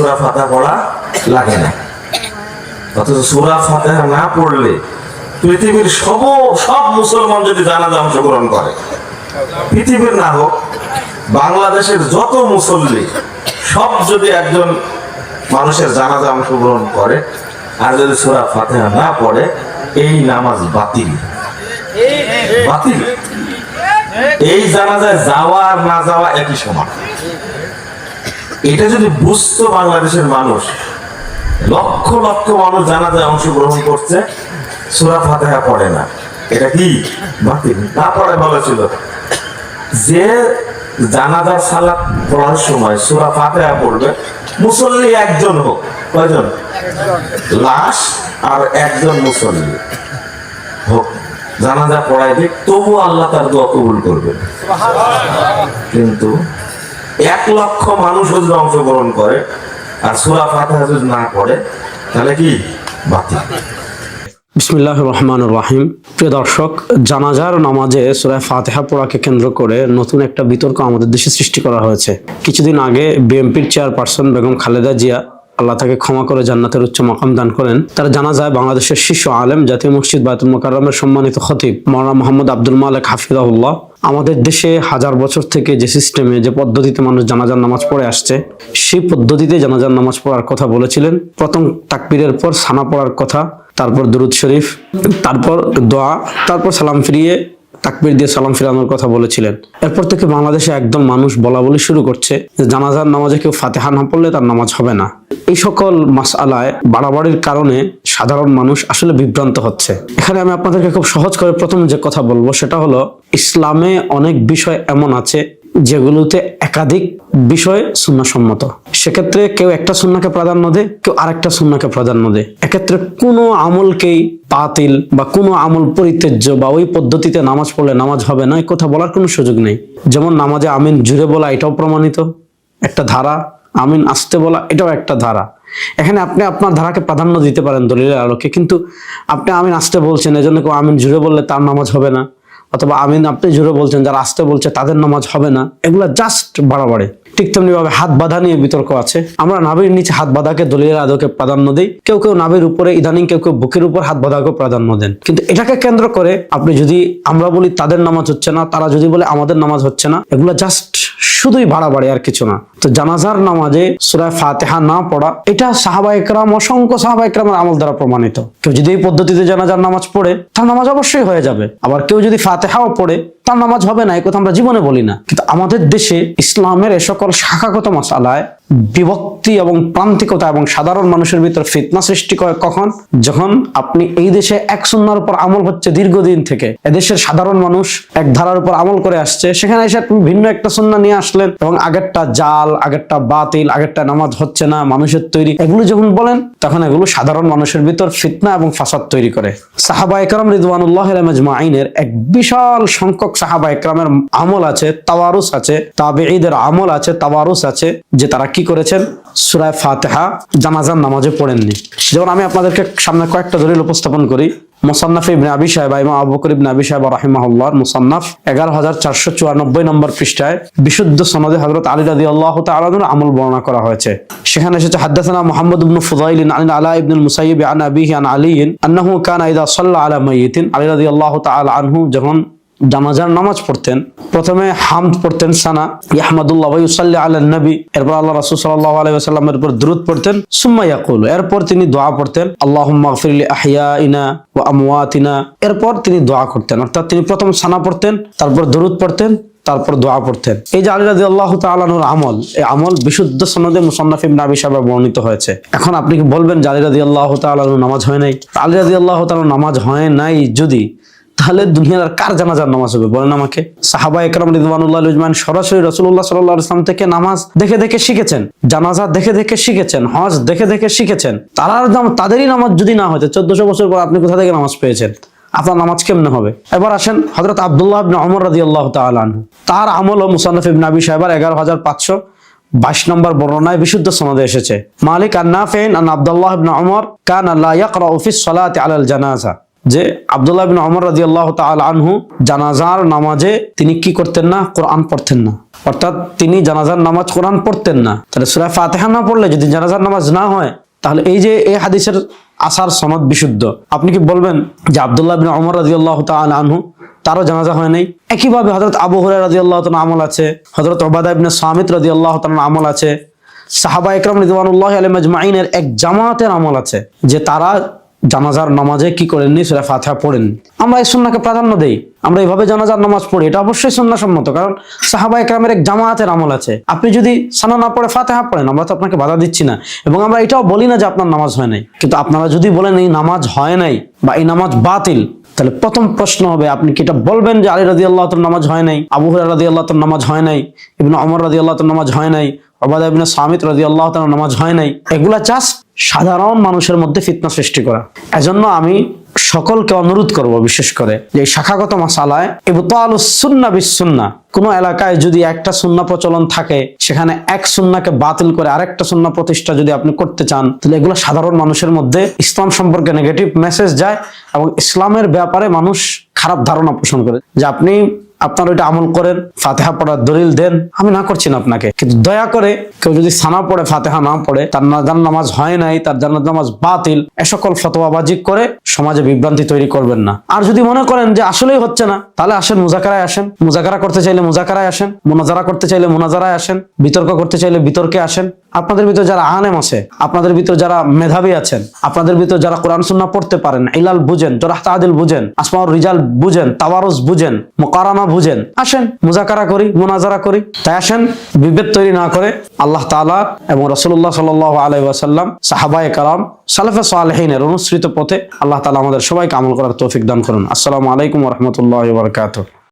সূরা ফাতিহা পড়া লাগে না। অথচ সূরা ফাতিহা না পড়লে পৃথিবীর সব মুসলমান যদি জানাজা অংশগ্রহণ করে, পৃথিবীর না হোক বাংলাদেশের যত মুসল্লি সব যদি একজন মানুষের জানাজা অংশগ্রহণ করে আর যদি সূরা ফাতিহা না পড়ে, এই নামাজ বাতিল। বাতিল। এই জানাজায় যাওয়া আর না যাওয়া একই সমান। এটা যদি বুঝতো বাংলাদেশের মানুষ, লক্ষ লক্ষ মানুষ জানাজায় অংশগ্রহণ করছে, সূরা ফাতিহা পড়ে না, এটা কি বাতিল না পড়ে বলেছিল যে জানাজার সালাত পড়ার সময় সূরা ফাতিহা পড়বে, মুসল্লি একজন হোক, কয়জন? লাশ আর একজন মুসল্লি হোক, জানাজা পড়াই দিক, তবু আল্লাহ তার দোয়া কবুল করবে। কিন্তু 1 লক্ষ মানুষ যদি অংশগ্রহণ করে আর সূরা ফাতিহা যদি না পড়ে, তাহলে কি বাতিল। বিসমিল্লাহির রহমানির রহিম। প্রিয় দর্শক, জানাজার নামাজে সূরা ফাতিহা পড়াকে কেন্দ্র করে নতুন একটা বিতর্ক আমাদের দেশে সৃষ্টি করা হয়েছে। কিছুদিন আগে বিএনপির চেয়ারপারসন বেগম খালেদা জিয়া, আল্লাহ তাকে ক্ষমা করে জান্নাতের উচ্চ মাকাম দান করেন, তার জানাজায় বাংলাদেশের শীর্ষ আলেম, জাতীয় মসজিদ বায়তুল মোকাররমের সম্মানিত খতিব মাওলানা মোহাম্মদ আব্দুল মালেক হাফিজাহুল্লাহ, আমাদের দেশে হাজার বছর থেকে যে সিস্টেমে, যে পদ্ধতিতে মানুষ জানাজার নামাজ পড়ে আসছে, সেই পদ্ধতিতে জানাজার নামাজ পড়ার কথা বলেছিলেন। প্রথম তাকবীরের পর সানা পড়ার কথা, তারপর দুরুদ শরীফ, তারপর দোয়া, তারপর সালাম ফিরিয়ে তাকবীর দিয়ে সালাম ফিরানোর কথা বলেছিলেন। এরপর থেকে বাংলাদেশে একদম মানুষ বলা বলি শুরু করছে যে জানাজার নামাজে কেউ ফাতিহা না পড়লে তার নামাজ হবে না। এই সকল মাসআলায় বাড়াবাড়ির কারণে সাধারণ মানুষ আসলে বিভ্রান্ত হচ্ছে। এখানে আমি আপনাদেরকে খুব সহজ করে প্রথম যে কথা বলবো সেটা হলো, ইসলামে অনেক বিষয় এমন আছে যেগুলোতে একাধিক বিষয় সুন্নাহসম্মত। সেক্ষেত্রে কেউ একটা সুন্নাহকে প্রাধান্য দেয়, কেউ আরেকটা সুন্নাহকে প্রাধান্য দেয়। এক্ষেত্রে কোনো আমলকেই বাতিল বা কোনো আমল পরিত্যাজ্য বা ওই পদ্ধতিতে নামাজ পড়লে নামাজ হবে না, এই কথা বলার কোনো সুযোগ নেই। যেমন নামাজে আমিন জুড়ে বলা, এটাও প্রমাণিত একটা ধারা, আমিন আস্তে বলা, এটাও একটা ধারা। এখানে আপনি আপনার ধারাকে প্রাধান্য দিতে পারেন দলিলের আলোকে, কিন্তু আপনি আমিন আস্তে বলছেন, এজন্য কেউ আমিন জুড়ে বললে তার নামাজ হবে না, অথবা আমিন আপনি জোরে বলছেন, যারা আস্তে বলছে তাদের নামাজ হবে না, এগুলা জাস্ট বাড়াবাড়ি। ঠিক তেমনি ভাবে হাত বাঁধা নিয়ে বিতর্ক আছে। আমরা নাভির নিচে হাত বাঁধাকে দলিলের আলোকে প্রাধান্য দিই, কেউ কেউ নাভির উপরে, ইদানিং কেউ কেউ বুকের উপর হাত বাঁধাকে প্রাধান্য দেন। কিন্তু এটাকে কেন্দ্র করে আপনি যদি আমরা বলি তাদের নামাজ হচ্ছে না, তারা যদি বলে আমাদের নামাজ হচ্ছে না, এগুলা জাস্ট শুধুই বাড়াবাড়ি আর কিছু না। তো জানাজার নামাজে সূরা ফাতিহা না পড়া, এটা সাহাবায়ে কেরাম, অসংখ্য সাহাবায়ে কেরামের আমল দ্বারা প্রমাণিত। কেউ যদি এই পদ্ধতিতে জানাজার নামাজ পড়ে, তার নামাজ অবশ্যই হয়ে যাবে। আবার কেউ যদি ফাতিহাও পড়ে, তার নামাজ হবে না, এই কথা আমরা জীবনে বলি না। কিন্তু আমাদের দেশে ইসলামের এ সকল শাখাগত মাসালায় বিভক্তি এবং প্রান্তিকতা এবং সাধারণ মানুষের ভিতর ফিতনা সৃষ্টি করে কখন? যখন আপনি এই দেশে এক সুন্নাহর উপর আমল হচ্ছে দীর্ঘদিন থেকে, এদেশের সাধারণ মানুষ এক ধারার উপর আমল করে আসছে, সেখানে এসে ভিন্ন একটা সুন্নাহ নিয়ে আসলেন এবং আগেরটা জাল, আগেরটা বাতিল, আগেরটা নামাজ হচ্ছে না, মানুষের তৈরি, এগুলো যখন বলেন তখন এগুলো সাধারণ মানুষের ভিতর ফিতনা এবং ফাসাদ তৈরি করে। সাহাবায়ে কেরাম রিদওয়ানুল্লাহি আলাইহিম আজমাইনের এক বিশাল সংখ্যক সাহাবায়ে কেরামের আমল আছে, তাওয়ারুস আছে, তাবেঈদের আমল আছে, তাওয়ারুস আছে, যে তারা কি করেছেন? সূরা ফাতিহা জানাজার নামাজে পড়েননি। যেমন আমি আপনাদেরকে সামনে কয়েকটা দলিল উপস্থাপন করি। মুসান্নাফ ইবনে আবি শায়বা, ইমাম আবু বকর ইবনে আবি শায়বা রাহিমাহুল্লাহর মুসান্নাফ 11494 নম্বর পৃষ্ঠায় বিশুদ্ধ সনদে হযরত আলী রাদিয়াল্লাহু তাআলা আনহুর আমল বর্ণনা করা হয়েছে। সেখানে এসেছে, হাদাসানা মুহাম্মদ ইবনে ফুদাইল আন আলা ইবনে আল-মুসাইয়িব আন আবিহি আন আলী আন্নাহু কানা ইযা সাল্লা আলা মাইয়িতিন, আলী রাদিয়াল্লাহু তাআলা আনহু যখন জানাজার নামাজ পড়তেন, প্রথমে হামদ পড়তেন, সানা ইয়াহমাদুল্লাহ ওয়া ইউসাল্লি আলা নবী, এরপর আল্লাহ রাসূল সাল্লাল্লাহু আলাইহি ওয়াসাল্লামের উপর দরুদ পড়তেন, সুম্মা ইয়াকুল, এরপর তিনি দোয়া পড়তেন, আল্লাহুম্মা গফির লি আহইয়াইনা ওয়া আমওয়াতিনা, এরপর তিনি দোয়া করতেন। অর্থাৎ তিনি প্রথম সানা পড়তেন, তারপর দরুদ পড়তেন, তারপর দোয়া পড়তেন। এই যে আলী রাদিয়াল্লাহু তাআলা আনহুর আমল, এই আমল বিশুদ্ধ সনদে মুসান্নাফ ইবনে আবি শায়বা বর্ণিত হয়েছে। এখন আপনি কি বলবেন যে আলী রাদিয়াল্লাহু তাআলা আনহুর নামাজ হয় নাই? আলী রাদিয়াল্লাহু তাআলা নামাজ হয় নাই যদি, তাহলে দুনিয়ার আর কার জানাজার নামাজ হবে বলেন আমাকে? সাহাবায়ে কেরাম রিদওয়ানুল্লাহি আলাইহিম সরাসরি রাসূলুল্লাহ সাল্লাল্লাহু আলাইহি ওয়াসাল্লাম থেকে নামাজ দেখে দেখে শিখেছেন, জানাজা দেখে দেখে শিখেছেন, হজ দেখে দেখে শিখেছেন। তাদেরই নামাজ যদি না হতো, 1400 বছর পর আপনি কোথা থেকে নামাজ পেয়েছেন? আপনার নামাজ কেমনে হবে? এবার আসেন হযরত আব্দুল্লাহ ইবনে ওমর রাদিয়াল্লাহু তাআলা আনহু, তার আমল ও মুসান্নাফ ইবনে আবি শায়বার 11522 নম্বর বর্ণনায় বিশুদ্ধ সনদে এসেছে। মালিক আন নাফি'আন আন আব্দুল্লাহ ইবনে ওমর কানা লা ইয়াকরাউ ফিস সালাতি আলাল জানাজা যে আব্দুল্লাহ বিন ওমর রাদিয়াল্লাহু তাআলা আনহু জানাজার নামাজে তিনি কি করতেন না? কোরআন পড়তেন না। অর্থাৎ তিনি জানাজার নামাজ কোরআন পড়তেন না। তাহলে সূরা ফাতিহা না পড়লে যদি জানাজার নামাজ না হয়, তাহলে এই যে এই হাদিসের আসার সনদ বিশুদ্ধ, আপনি কি বলবেন যে আব্দুল্লাহ বিন ওমর রাদিয়াল্লাহু তাআলা আনহু তারও জানাজা হয় নাই? একইভাবে হযরত আবু হুরায়রা রাদিয়াল্লাহু তাআলা আমল আছে, হযরত উবাদা ইবনে সামিত রাদিয়াল্লাহু তাআলা আমল আছে, সাহাবা ইকরাম রিদওয়ানুল্লাহি আলাইহিম আজমাইনের এক জামাতের আমল আছে যে তারা জানাজার নামাজে কি করেননি? সূরা ফাতিহা পড়েননি। আমরা এই সুন্নাহকে প্রাধান্য দেই, আমরা এইভাবে জানাজার নামাজ পড়ি, এটা অবশ্যই সুন্নাহসম্মত, কারণ সাহাবা ইকরামের এক জামাতের আমল আছে। আপনি যদি সানা না পড়ে ফাতিহা পড়েন, আমরা তো আপনাকে বাধা দিচ্ছি না, এবং আমরা এটাও বলি না যে আপনার নামাজ হয় নাই। কিন্তু আপনারা যদি বলেন এই নামাজ হয় নাই বা এই নামাজ বাতিল, তাহলে প্রথম প্রশ্ন হবে, আপনি কি এটা বলবেন যে আলী রাদিয়াল্লাহু তাআলার নামাজ হয় নাই, আবু হুরায়রা রাদিয়াল্লাহু তাআলার নামাজ হয় নাই, ইবনে ওমর রাদিয়াল্লাহু তাআলার নামাজ হয় নাই, উবাদা ইবনে সামিত রাদিয়াল্লাহু তাআলার নামাজ হয় নাই? এগুলা জাস্ট সাধারণ মানুষের মধ্যে ফিতনা সৃষ্টি করা। এজন্য আমি সকলকে অনুরোধ করব, বিশেষ করে যে শাখাগত মাসালায় ইবতালুস সুন্নাহ বিস সুন্নাহ, কোন এলাকায় যদি একটা সুন্নাহ প্রচলন থাকে, সেখানে এক সুন্নাহকে বাতিল করে আরেকটা সুন্নাহ প্রতিষ্ঠা যদি আপনি করতে চান, তাহলে এগুলো সাধারণ মানুষের মধ্যে ইসলাম সম্পর্কে নেগেটিভ মেসেজ যায় এবং ইসলামের ব্যাপারে মানুষ খারাপ ধারণা পোষণ করে যে আপনি আপনার ওইটা আমল করেন, ফাতিহা পড়ার দলিল দেন, আমি না করছি না আপনাকে, কিন্তু দয়া করে কেউ যদি সানা পড়ে ফাতিহা না পড়ে, তার নামাজ হয় নাই, তার জানাজার নামাজ বাতিল, এ সকল ফতোয়াবাজি করে সমাজে বিভ্রান্তি তৈরি করবেন না। আর যদি মনে করেন যে আসলেই হচ্ছে না, তাহলে আসেন মুজাকারায় আসেন, মুজাকারা করতে চাইলে মুজাকারায় আসেন, মুনাজারা করতে চাইলে মুনাজারায় আসেন, বিতর্ক করতে চাইলে বিতর্কে আসেন। আপনাদের ভিতর যারা আলেম আছে, আপনাদের ভিতর যারা মেধাবী আছেন, আপনাদের ভিতর যারা কোরআন সুন্নাহ পড়তে পারেন, ইলাল বুঝেন, জরাহ তাআদিল বুঝেন, আসমাউর রিজাল বুঝেন, তাওয়ারুজ বুঝেন, মুকারানা বুঝেন, আসেন মুজাকারা করি, মুনাজারা করি। তাই আসেন, বিভেদ তৈরি না করে আল্লাহ তাআলা এবং রাসূলুল্লাহ সাল্লাল্লাহু আলাইহি ওয়াসাল্লাম, সাহাবায়ে কেরাম, সালাফে সালেহিনের অনুসৃত পথে আল্লাহ তাআলা আমাদের সবাইকে আমল করার তৌফিক দান করুন। আসসালামু আলাইকুম ওয়া রাহমাতুল্লাহি ওয়া বারাকাতুহু।